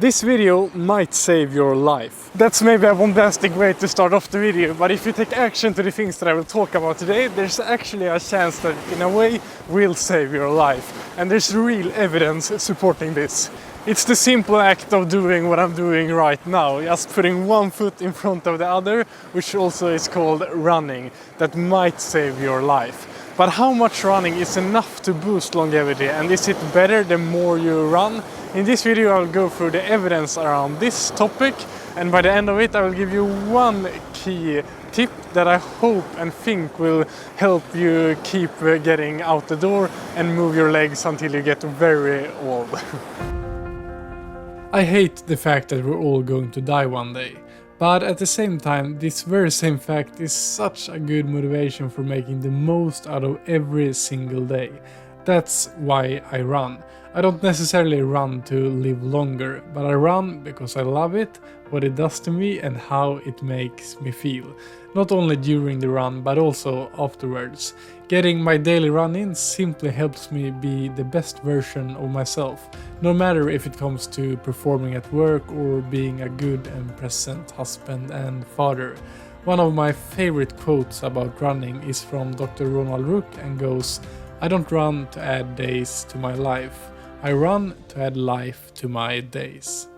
This video might save your life. That's maybe a bombastic way to start off the video, but if you take action to the things that I will talk about today, there's actually a chance that in a way will save your life. And there's real evidence supporting this. It's the simple act of doing what I'm doing right now, just putting one foot in front of the other, which also is called running, that might save your life. But how much running is enough to boost longevity, and is it better the more you run? In this video I'll go through the evidence around this topic, and by the end of it I will give you one key tip that I hope and think will help you keep getting out the door and move your legs until you get very old. I hate the fact that we're all going to die one day. But at the same time, this very same fact is such a good motivation for making the most out of every single day. That's why I run. I don't necessarily run to live longer, but I run because I love it, what it does to me and how it makes me feel. Not only during the run, but also afterwards. Getting my daily run in simply helps me be the best version of myself, no matter if it comes to performing at work or being a good and present husband and father. One of my favorite quotes about running is from Dr. Ronald Rook and goes, "I don't run to add days to my life. I run to add life to my days."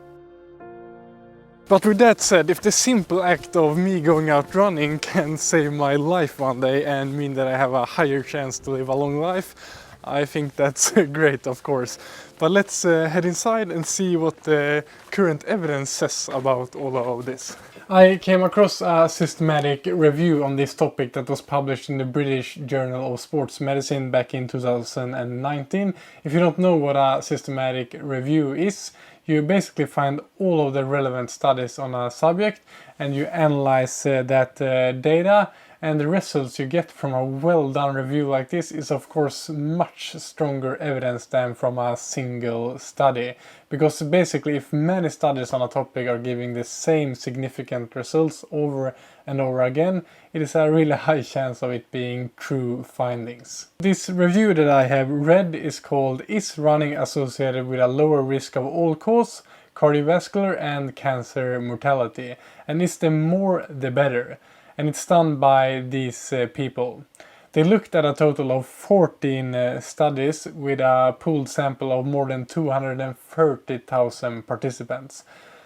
But with that said, if the simple act of me going out running can save my life one day and mean that I have a higher chance to live a long life, I think that's great, of course. But let's head inside and see what the current evidence says about all of this. I came across a systematic review on this topic that was published in the British Journal of Sports Medicine back in 2019. If you don't know what a systematic review is, you basically find all of the relevant studies on a subject and you analyze that data, and the results you get from a well done review like this is of course much stronger evidence than from a single study. Because basically if many studies on a topic are giving the same significant results over and over again, it is a really high chance of it being true findings. This review that I have read is called "Is running associated with a lower risk of all-cause, cardiovascular and cancer mortality? And is the more the better?" And it's done by these people. They looked at a total of 14 studies with a pooled sample of more than 230,000 participants.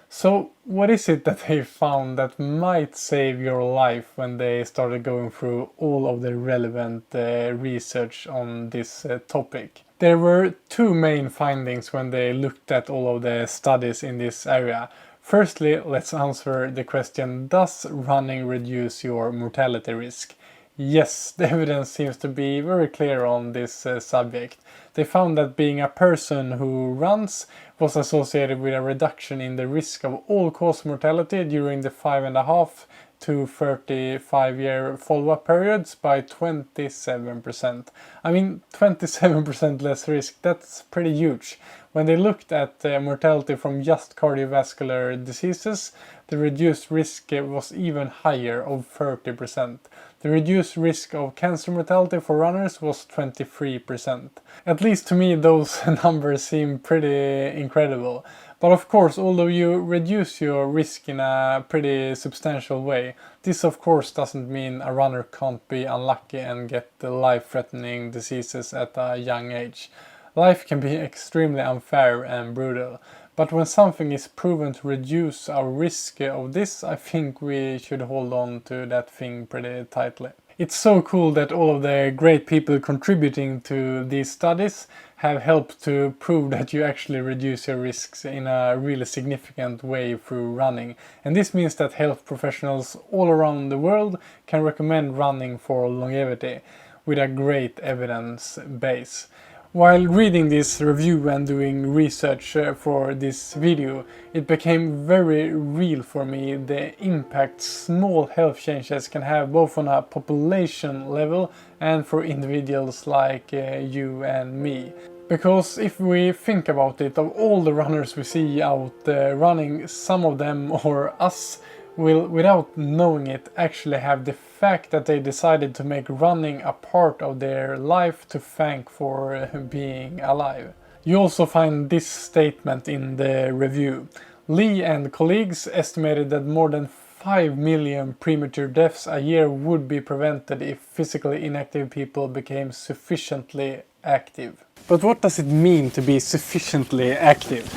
So what is it that they found that might save your life when they started going through all of the relevant research on this topic? There were two main findings when they looked at all of the studies in this area. Firstly, let's answer the question, does running reduce your mortality risk? Yes, the evidence seems to be very clear on this subject. They found that being a person who runs was associated with a reduction in the risk of all-cause mortality during the 5.5 to 35-year follow-up periods by 27%. I mean, 27% less risk, that's pretty huge. When they looked at mortality from just cardiovascular diseases, the reduced risk was even higher, of 30%. The reduced risk of cancer mortality for runners was 23%. At least to me those numbers seem pretty incredible. But of course, although you reduce your risk in a pretty substantial way, this of course doesn't mean a runner can't be unlucky and get the life-threatening diseases at a young age. Life can be extremely unfair and brutal, but when something is proven to reduce our risk of this, I think we should hold on to that thing pretty tightly. It's so cool that all of the great people contributing to these studies have helped to prove that you actually reduce your risks in a really significant way through running. And this means that health professionals all around the world can recommend running for longevity with a great evidence base. While reading this review and doing research for this video, it became very real for me the impact small health changes can have both on a population level and for individuals like you and me. Because if we think about it, of all the runners we see out running, some of them, or us, will, without knowing it, actually have the fact that they decided to make running a part of their life to thank for being alive. You also find this statement in the review. Lee and colleagues estimated that more than 5 million premature deaths a year would be prevented if physically inactive people became sufficiently active. But what does it mean to be sufficiently active?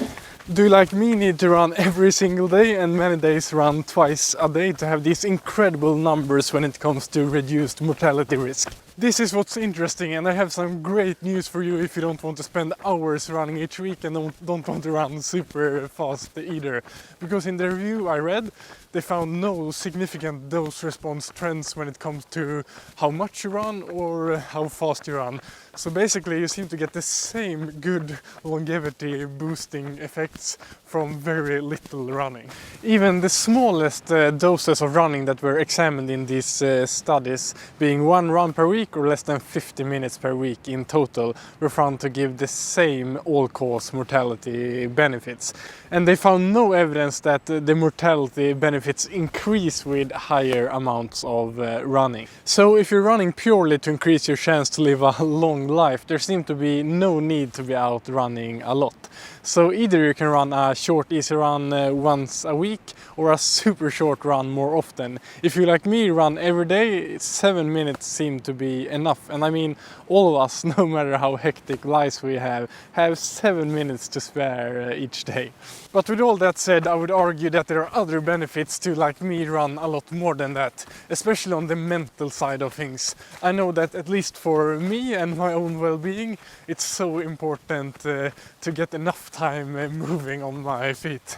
Do you, like me, need to run every single day and many days run twice a day to have these incredible numbers when it comes to reduced mortality risk? This is what's interesting, and I have some great news for you if you don't want to spend hours running each week and don't want to run super fast either. Because in the review I read, they found no significant dose response trends when it comes to how much you run or how fast you run. So basically you seem to get the same good longevity boosting effects from very little running. Even the smallest doses of running that were examined in these studies, being 1 run per week or less than 50 minutes per week in total, were found to give the same all-cause mortality benefits. And they found no evidence that the mortality benefits increase with higher amounts of running. So if you're running purely to increase your chance to live a long life, there seems to be no need to be out running a lot. So either you can run a short easy run once a week or a super short run more often. If you, like me, run every day, 7 minutes seem to be enough. And I mean, all of us, no matter how hectic lives we have 7 minutes to spare each day. But with all that said, I would argue that there are other benefits to, like me, run a lot more than that, especially on the mental side of things. I know that at least for me and my own well-being, it's so important to get enough time moving on my feet.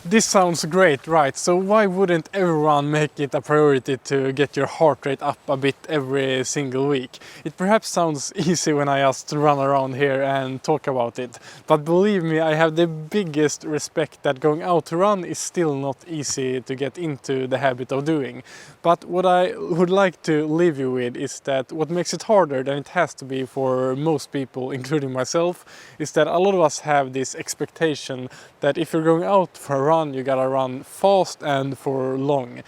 This sounds great, right? So why wouldn't everyone make it a priority to get your heart rate up a bit every single week? It perhaps sounds easy when I just run around here and talk about it, but believe me, I have the biggest respect that going out to run is still not easy to get into the habit of doing. But what I would like to leave you with is that what makes it harder than it has to be for most people, including myself, is that a lot of us have this expectation that if you're going out for a run, you gotta run fast and for long.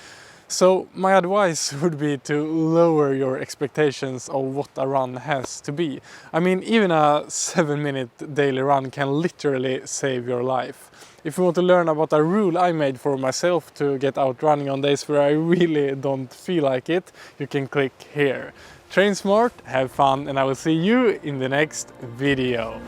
So my advice would be to lower your expectations of what a run has to be. I mean, even a 7-minute daily run can literally save your life. If you want to learn about a rule I made for myself to get out running on days where I really don't feel like it, you can click here. Train smart, have fun, and I will see you in the next video.